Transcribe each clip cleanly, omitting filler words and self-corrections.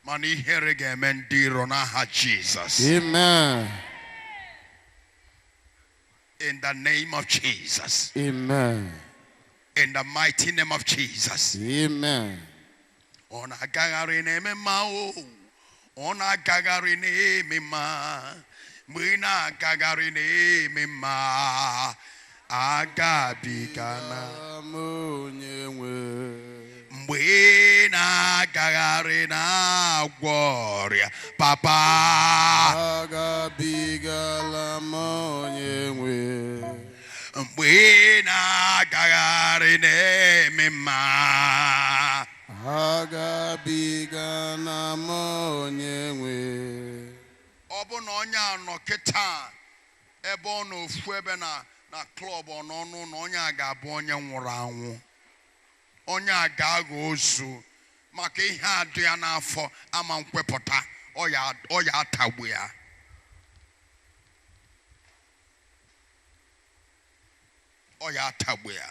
Mani herege ha Jesus. Amen. In the name of Jesus. Amen. In the mighty name of Jesus. Amen. Ona gagari ne mao. Ona gagari ne mima. Mwina gagari ne mima. Agabigana. Mwina gagari na gloria. Papa. Agabigala monyewe. Mwina gagari ne mima. Agabigana monyewe. Obu no nya no kita. Ebe no fu ebe na club ono no no nya ga bo onye nwuru anwu. Onye aga ozu maka ihe adu ya n'afọ ama nkwepụta oya atagbu ya. Oya atagbu ya.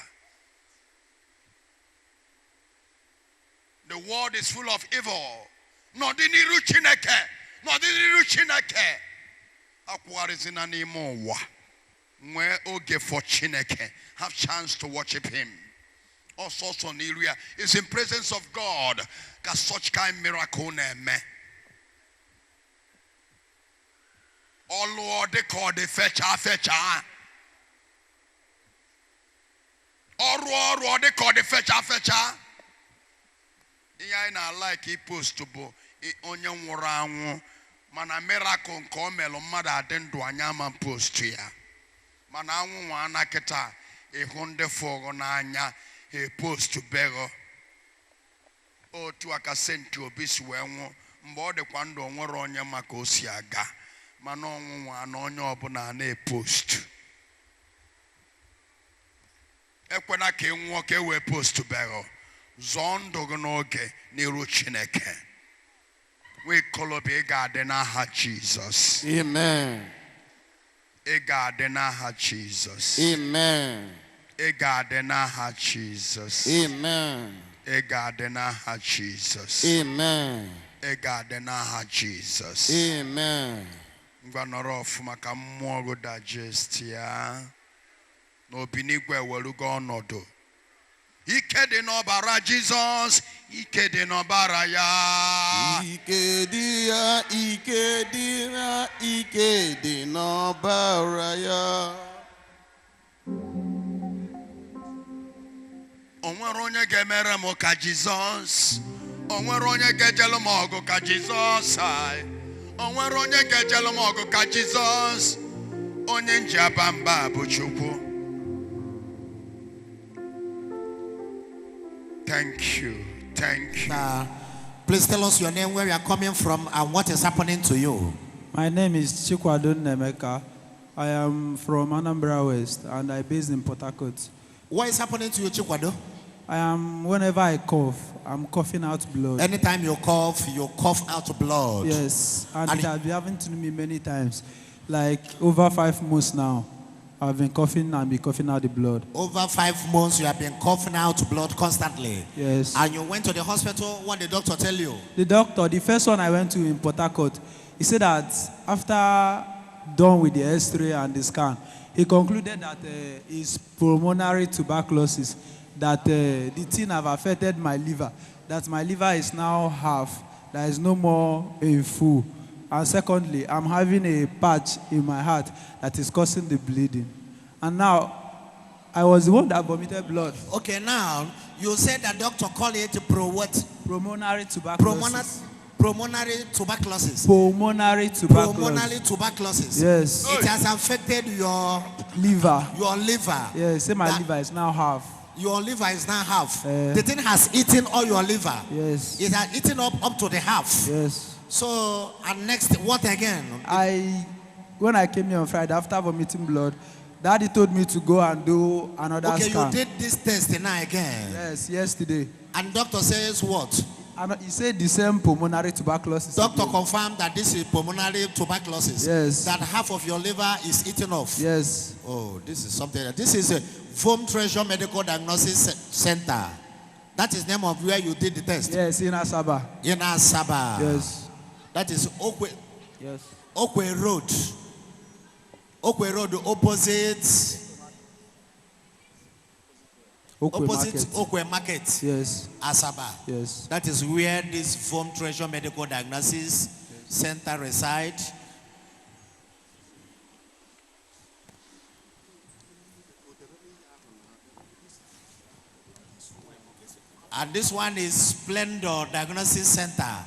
The world is full of evil. N'ọdịnihu Chineke. N'ọdịnihu Chineke. Akwụgharịzi na n'ime ụwa. Nwee oge for Chineke. Have chance to worship him. All sorts of area is in presence of God. Cause such kind miracle name. Oh Lord, they call the fetcher. Oh Lord, they call the fetcher. Yeah, I like he post to bo onye nwụrụ anwụ. Mana miracle nke o melu mmadụ adị ndụ anya ma post ya. Mana anwụ nwa anakịta ịhụ ndị fọrọ n'anya. A post to beggar. O to aka senti obi si we nwu mgbe ọ dịkwa ndụ onwere onye maka o si aga mana ọnwụnwa na onye ọbụla na post ekwena ka enwuo ka we post to beggar zọọ ndụ gị n'oge n'iru Chineke we kolobi ị ga-adị n'aha Jesus. Amen. Ị ga-adị n'aha Jesus. Amen. Egadenaha Jesus. Amen. Egadenaha Jesus. Amen. Egadenaha Jesus. Amen. Ngwanoro ofuma ka mmụọ go digest ya. No binigwe welugo ọnọdụ. Ike dị n'ọbara Jesus. Ike dị n'ọbara ya. Ike dị ya. Ike dị ya. Ike dị n'ọbara ya. Onwere onye ga-emere m ka Jizọs. Onwere onye ga-ejelu m ọgụ ka Jizọs. Onwere onye ga-ejelu m ọgụ ka Jizọs. Onye nji aba mba bụ Chukwu. Thank you. Thank you. Please tell us your name, where you are coming from, and what is happening to you. My name is Odumeje. I am from Anambra West, and I based in Port Harcourt. What is happening to you, Chikwado? Whenever I cough, I'm coughing out blood. Anytime you cough out blood. Yes, and it has been happening to me many times. Like over 5 months now, I've been coughing and be coughing out the blood. Over 5 months, you have been coughing out blood constantly. Yes. And you went to the hospital. What did the doctor tell you? The first one I went to in Port Harcourt, he said that after done with the X-ray and the scan, he concluded that it's pulmonary tuberculosis, that the thing have affected my liver, that my liver is now half, there is no more a full. And secondly, I'm having a patch in my heart that is causing the bleeding. And now, I was the one that vomited blood. Okay, now, you said that doctor called it pulmonary tuberculosis. Pulmonary tuberculosis. Pulmonary tuberculosis. Pulmonary tuberculosis. Yes. It has affected your liver. Your liver. Yes, say my liver is now half. Your liver is now half. The thing has eaten all your liver. Yes. It has eaten up to the half. Yes. So, and next, what again? When I came here on Friday after vomiting blood, Daddy told me to go and do another scan. Okay, you did this test now again. Yes, yesterday. And doctor says what? And he said the same pulmonary tuberculosis. Doctor confirmed that this is pulmonary tuberculosis. Yes. That half of your liver is eaten off. Yes. Oh, this is something. This is a Foam Treasure Medical Diagnosis Center. That is name of where you did the test. Yes, in Asaba. In Asaba. Yes. That is Okwe. Yes. Okwe Road. Okwe Road opposite. Opposite Okwe Market. Yes. Asaba. Yes. That is where this Form Treasure Medical Diagnosis Center resides. And this one is Splendor Diagnosis Center.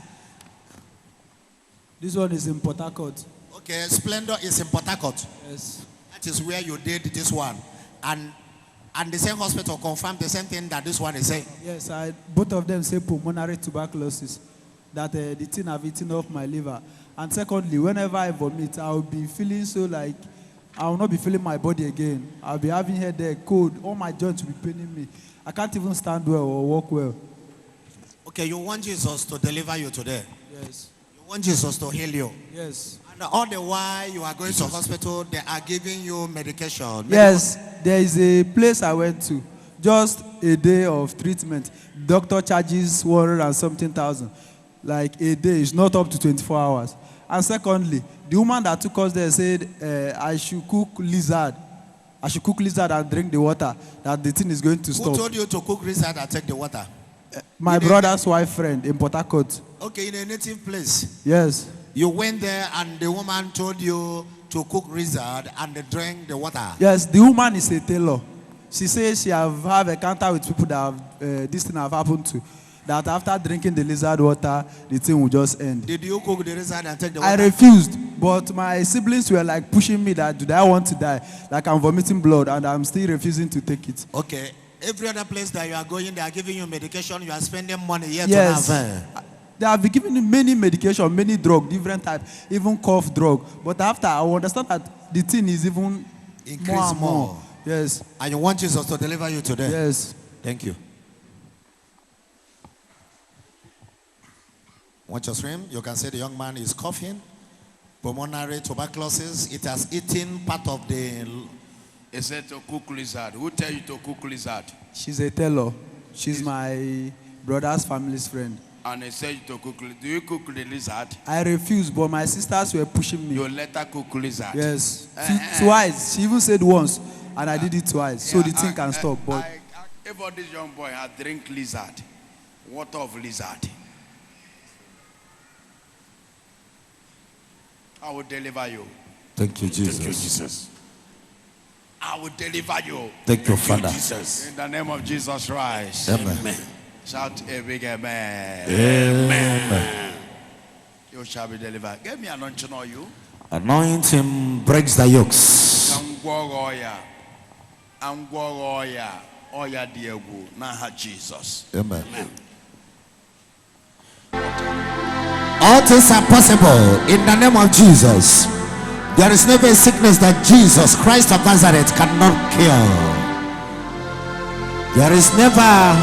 This one is in Port Harcourt. Okay, Splendor is in Port Harcourt. Yes. That is where you did this one. And the same hospital confirmed the same thing that this one is saying. Yes, both of them say pulmonary tuberculosis. That the thing have eaten off my liver. And secondly, whenever I vomit, I will be feeling so like I will not be feeling my body again. I'll be having headache, cold. All my joints will be paining me. I can't even stand well or walk well. Okay, you want Jesus to deliver you today? Yes. You want Jesus to heal you? Yes. And all the while you are going to hospital, they are giving you medication. Yes, there is a place I went to. Just a day of treatment. Doctor charges 100 and something thousand. Like a day, it's not up to 24 hours. And secondly, the woman that took us there said I should cook lizard. I should cook lizard and drink the water. That the thing is going to stop. Who told you to cook lizard and take the water? My brother's wife friend in Port Harcourt. Okay, in a native place. Yes. You went there and the woman told you to cook lizard and drink the water. Yes, the woman is a tailor. She says she have had a encounter with people that have, this thing have happened to. That after drinking the lizard water, the thing will just end. Did you cook the lizard and take the water? I refused, but my siblings were like pushing me that do I want to die? Like I'm vomiting blood and I'm still refusing to take it. Okay. Every other place that you are going, they are giving you medication, you are spending money yet Yes. to have. They have been giving me many medication, many drugs, different types, even cough drug. But after I understand that the thing is even Increase more and more. more. Yes. And you want Jesus to deliver you today? Yes. Thank you. Want your swim? You can say the young man is coughing. Pulmonary tuberculosis. It has eaten part of the... He said to cook lizard. Who tell you to cook lizard? She's a tailor. She's my brother's family's friend. And he said to cook. Do you cook the lizard? I refused, but my sisters were pushing me. You let her cook lizard. Yes. Twice. She even said once, and I did it twice. So the thing can stop. But if all this young boy had drink lizard, water of lizard, I will deliver you. Thank you, Jesus. Thank you, Jesus. I will deliver you. Thank you, Father. Jesus. In the name of Jesus Christ. Amen. Shout a big amen. Amen. You shall be delivered. Give me an anointing on you. Anointing breaks the yokes. Oya Diego. Naha Jesus. Amen. All things are possible in the name of Jesus. There is never a sickness that Jesus Christ of Nazareth cannot cure. There is never.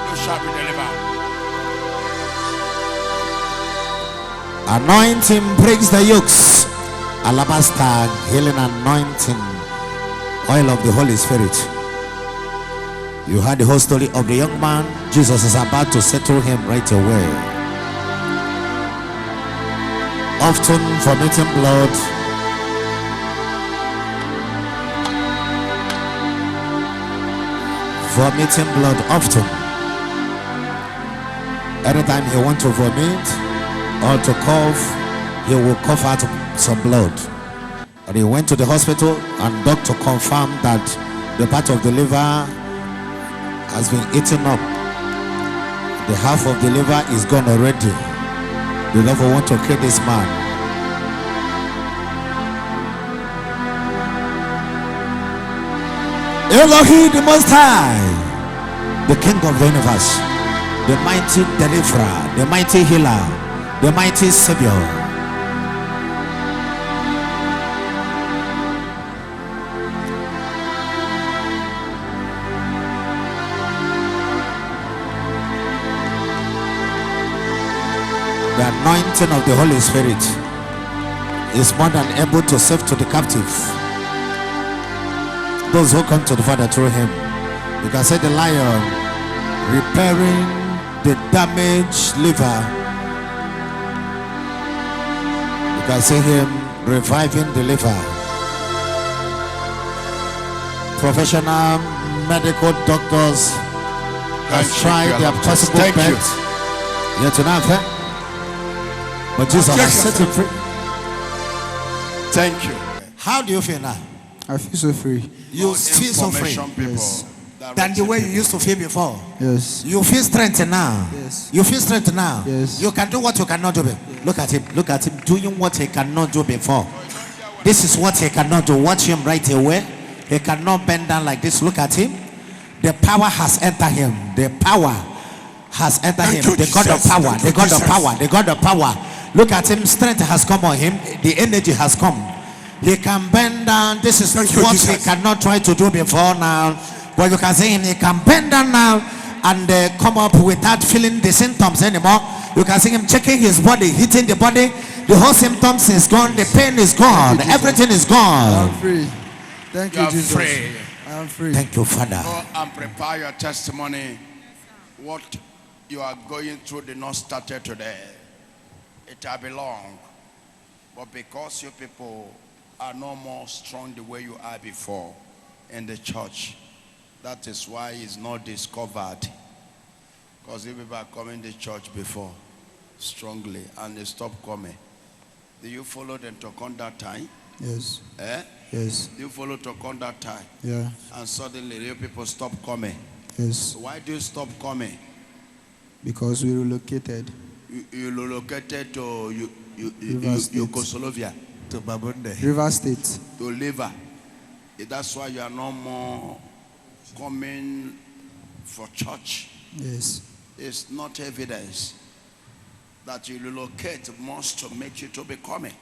You shall be delivered. Anointing breaks the yokes. Alabaster healing anointing. Oil of the Holy Spirit. You heard the whole story of the young man. Jesus is about to settle him right away. Often vomiting blood. Vomiting blood often. Anytime he wants to vomit or to cough, he will cough out some blood. And he went to the hospital and doctor confirmed that the part of the liver has been eaten up. The half of the liver is gone already. The devil want to kill this man. Elohim the Most High, the King of the universe, the mighty deliverer, the mighty healer, the mighty savior. The anointing of the Holy Spirit is more than able to save to the captive. Those who come to the Father through him. You can say the lion repairing the damaged liver. You can see him reviving the liver. Professional medical doctors have tried their possible best. Yet tonight, but Jesus has set him free. Thank you. How do you feel now? I feel so free. You feel so free. Yes. Than the way you used to feel before. Yes. You feel strength now. Yes. You feel strength now. Yes. You can do what you cannot do. Look at him. Look at him doing what he cannot do before. This is what he cannot do. Watch him right away. He cannot bend down like this. Look at him. The power has entered him. The power has entered him. The God of power. The God of power. The God of power. Look at him. Strength has come on him. The energy has come. He can bend down. This is what he cannot try to do before now. But you can see him. He can bend down now and come up without feeling the symptoms anymore. You can see him checking his body, hitting the body. The whole symptoms is gone. The pain is gone. Everything is gone. I'm free. Thank you, Jesus. Free. I'm free. Thank you, Father. Go and prepare your testimony. What you are going through did not start today. It will be long. But because you people are no more strong the way you are before in the church, that is why it's not discovered. Because you people are coming to church before strongly and they stop coming. Do you follow them to come that time? Yes. Eh? Yes. Do you follow to come that time? Yeah. And suddenly you people stop coming. Yes. Why do you stop coming? Because we relocated. You relocated to Yugoslavia, To Babunde. River State. to Liver. That's why you are no more coming for church. Yes. It's not evidence that you relocate must to make you to be coming.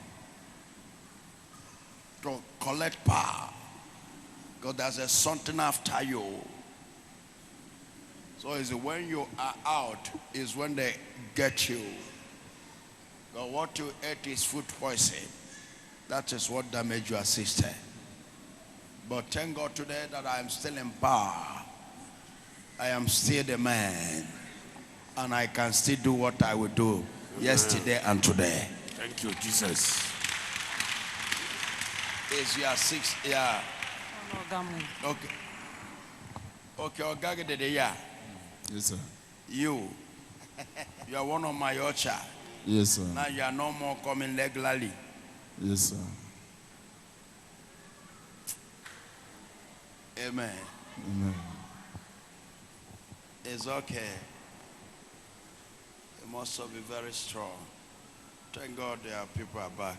To collect power. Because there's a something after you. So it's when you are out is when they get you. But what you ate is food poison. That is what damaged your sister. But thank God today that I am still in power. I am still the man. And I can still do what I would do yesterday and today. Thank you, Jesus. Is your 6 year? Okay. Okay, Ogagede, yeah. Yes, sir. You are one of my usher. Yes, sir. Now you are no more coming regularly. Yes, sir. Amen. Amen. It's okay. You must be very strong. Thank God there are people are back.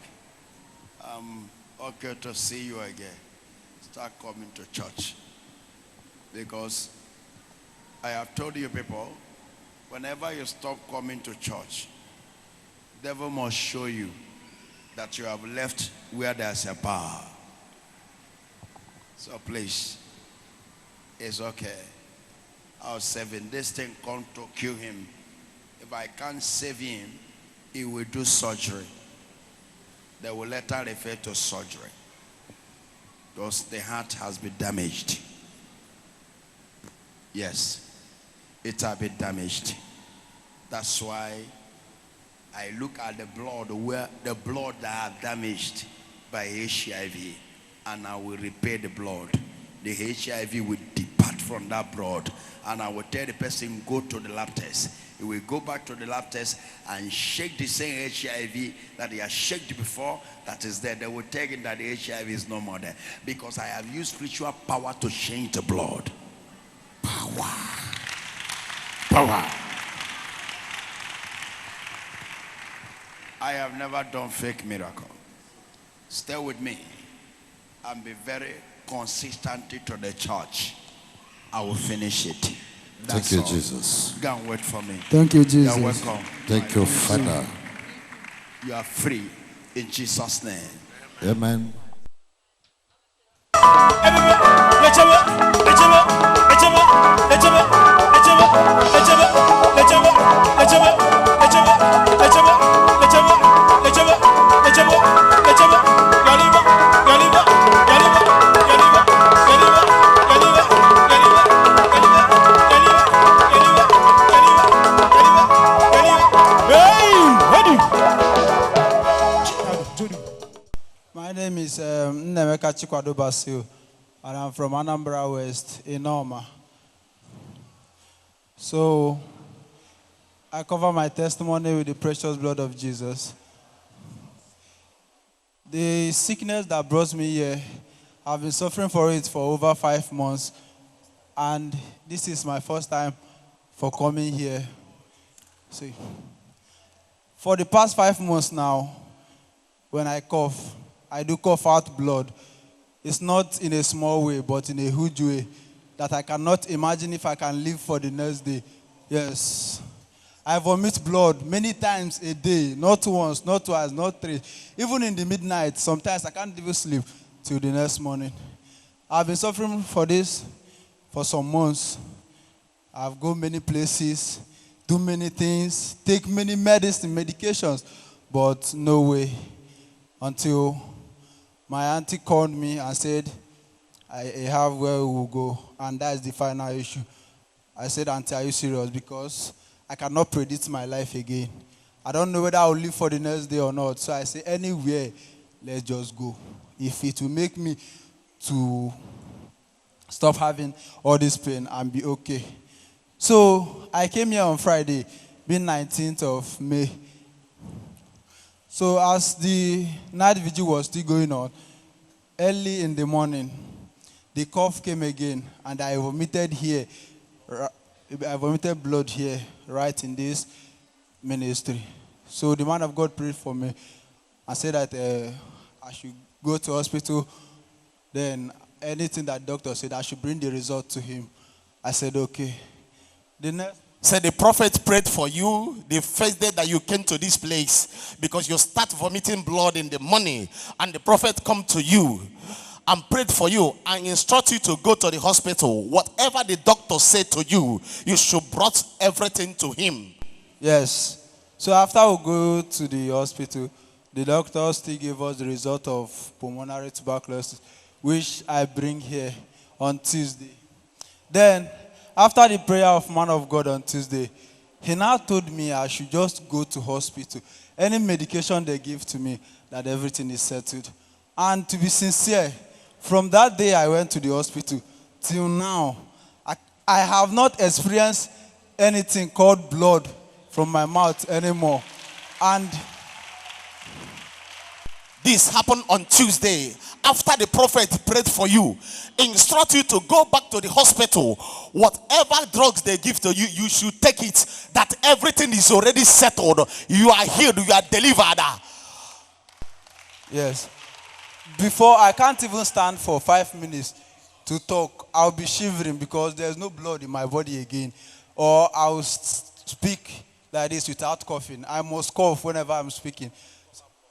Okay to see you again. Start coming to church. Because I have told you people, whenever you stop coming to church, the devil must show you that you have left where there's a power. So please, it's okay. I'll save him. This thing come to kill him. If I can't save him, he will do surgery. They will later refer to surgery. Because the heart has been damaged. Yes, it has been damaged. That's why I look at the blood, where the blood that are damaged by HIV, and I will repair the blood. The HIV will depart from that blood, and I will tell the person, go to the lab test. He will go back to the lab test and shake the same HIV that he has shaken before that is there. They will tell him that the HIV is no more there. Because I have used spiritual power to change the blood. Power. Power. I have never done fake miracle. Stay with me and be very consistent to the church. I will finish it. That's Thank you, all. Jesus. Go and wait for me. Thank you, You Jesus. are welcome. Thank you, Father. You are free in Jesus' name. Amen. Emeka Chikwado Basil, and I'm from Anambra West, in Norma. So, I cover my testimony with the precious blood of Jesus. The sickness that brought me here, I've been suffering for it for over 5 months, and this is my first time for coming here. See, for the past 5 months now, when I cough, I do cough out blood. It's not in a small way, but in a huge way that I cannot imagine if I can live for the next day. Yes. I vomit blood many times a day, not once, not twice, not three. Even in the midnight, sometimes I can't even sleep till the next morning. I've been suffering for this for some months. I've gone many places, do many things, take many medications, but no way. Until my auntie called me and said, I have where we will go, and that's the final issue. I said, Auntie, are you serious? Because I cannot predict my life again. I don't know whether I will live for the next day or not. So I say, anywhere, let's just go. If it will make me to stop having all this pain and be okay. So I came here on Friday, being 19th of May. So as the night vigil was still going on, early in the morning, the cough came again, and I vomited here. I vomited blood here, right in this ministry. So the man of God prayed for me and said that I should go to hospital. Then anything that doctor said, I should bring the result to him. I said, okay. The next. So the prophet prayed for you the first day that you came to this place, because you start vomiting blood in the morning, and the prophet come to you and prayed for you and instruct you to go to the hospital. Whatever the doctor said to you, you should brought everything to him. Yes. So after we go to the hospital, the doctor still gave us the result of pulmonary tuberculosis, which I bring here on Tuesday. Then, after the prayer of man of God on Tuesday, he now told me I should just go to hospital. Any medication they give to me, that everything is settled. And to be sincere, from that day I went to the hospital till now, I have not experienced anything called blood from my mouth anymore. And this happened on Tuesday. After the prophet prayed for you, instruct you to go back to the hospital. Whatever drugs they give to you, you should take it. That everything is already settled. You are healed. You are delivered. yes. Before, I can't even stand for 5 minutes to talk. I'll be shivering because there's no blood in my body again. Or I'll speak like this without coughing. I must cough whenever I'm speaking.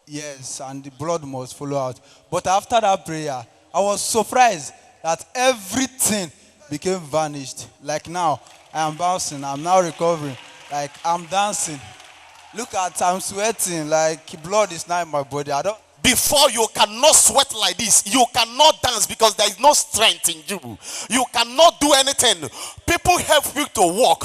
Yes, and the blood must follow out. But after that prayer, I was surprised that everything became vanished. Like now, I am bouncing. I'm now recovering. Like I'm dancing. Look at, I'm sweating. Like blood is now in my body. Before, you cannot sweat like this. You cannot dance because there is no strength in you. You cannot do anything. People help you to walk.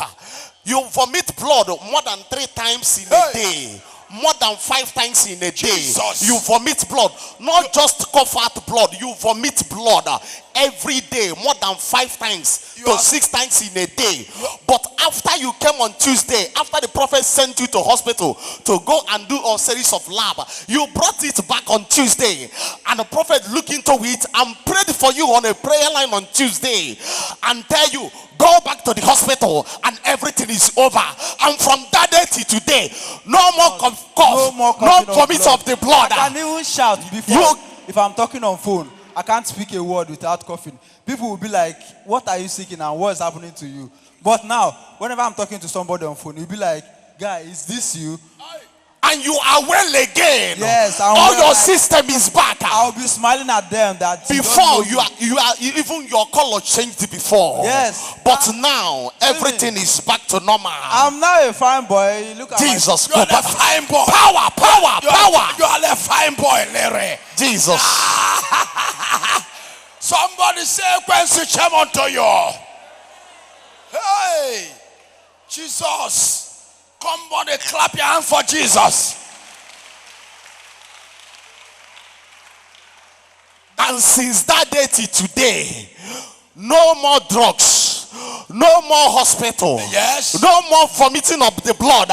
You vomit blood more than 3 times in a day. More than 5 times in a day. Jesus. You vomit blood. Not just cough out blood. You vomit blood every day. More than 5 times to 6 times in a day. But after you came on Tuesday, after the prophet sent you to hospital to go and do a series of lab, you brought it back on Tuesday. And the prophet looked into it and prayed for you on a prayer line on Tuesday. And tell you, go back to the hospital and everything is over. And from that day to today, no more cough, no vomit of the blood. I can even shout before. If I'm talking on phone, I can't speak a word without coughing. People will be like, what are you seeking and what is happening to you? But now, whenever I'm talking to somebody on phone, you'll be like, guy, is this you? And you are well again. Yes, all your system is back. I'll be smiling at them that before you are even your color changed before. Yes. But now everything is back to normal. I'm now a fine boy. Look at Jesus. You are a fine boy. Power. You are a fine boy, Larry. Jesus. Somebody say Quincy came unto you. Hey, Jesus. Somebody clap your hand for Jesus. And since that day till today, no more drugs, no more hospital, Yes. no more vomiting of the blood.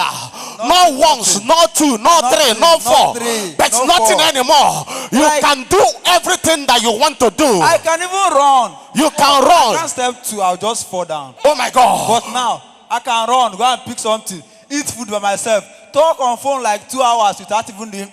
No once, no two, no three, no four. But no nothing four. anymore. You Like- can do everything that you want to do. I can even run. You can I run. can't step 2, I'll just fall down. Oh my God. But now, I can run, go and pick something, eat food by myself, talk on phone like 2 hours without even doing,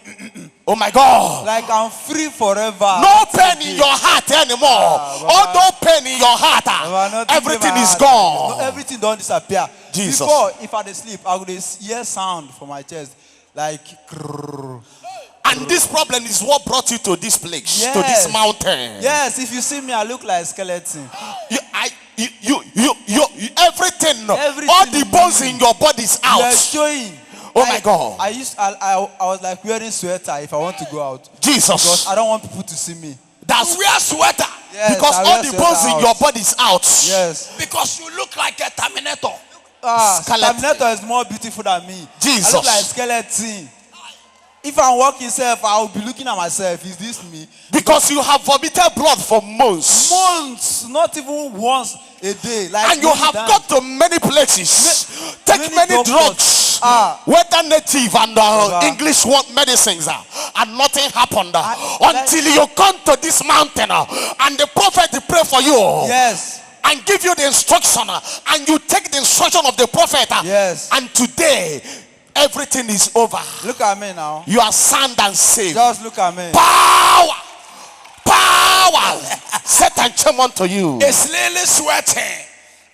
Oh my God. like I'm free forever. No pain in your heart anymore. Oh, no pain in your heart. Everything is gone. No, everything don't disappear. Jesus. Before, if I dey sleep, I would hear sound from my chest, like krrrr. And this problem is what brought you to this place, to Yes. this mountain. Yes, if you see me, I look like a skeleton. Everything, Everything all the is bones in your body is You are out. showing. Oh my God. I was like wearing sweater if I want to go out. Jesus. Because I don't want people to see me. That's You wear sweater Yes, because I all wear the sweater bones in out. your body is out. Yes. because you look like a Terminator. Skeleton. Terminator is more beautiful than me. Jesus. I look like a skeleton. If I'm walking self, I'll be looking at myself. Is this me? Because you have vomited blood for months. Months, not even once a day. Like And you many have times. got to many places. Take many many doctors. drugs. Whether native and English medicines. And nothing happened. Until you come to this mountain. And the prophet pray for you. Yes. And give you the instruction. And you take the instruction of the prophet. Yes. And today, everything is over. Look at me now. You are sound and safe. Just look at me. Power! Power! Satan came unto you. It's really sweating.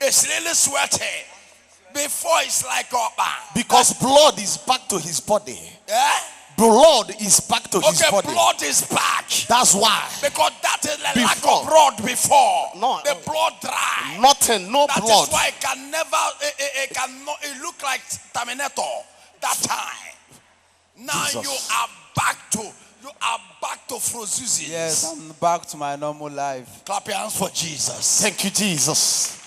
It's really sweating. Before it's like Because blood is back to his body. eh? Blood is back to his Okay, body. blood is back. That's why. Because that is the lack Before. of blood before. No. The blood dry. Nothing, no That blood. is why it can never, it look like Terminator that time. Now Jesus. you are back to Frozuzi. Yes, I'm back to my normal life. Clap your hands for Jesus. Thank you, Jesus.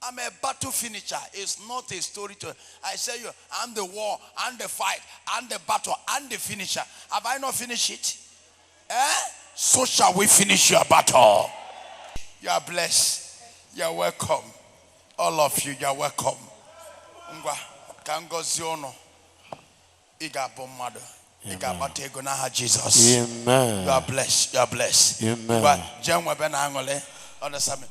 I'm a battle finisher. It's not a story to. I say you, I'm the war, I'm the fight, I'm the battle, I'm the finisher. Have I not finished it? So shall we finish your battle. You are blessed. You are welcome. All of you, you are welcome. Ngwa, kangozi ono. Iga bomado. Iga batego na Jesus. Amen. You are blessed. You are blessed. Amen. Ngwa, jenwe bena angole. Understand me?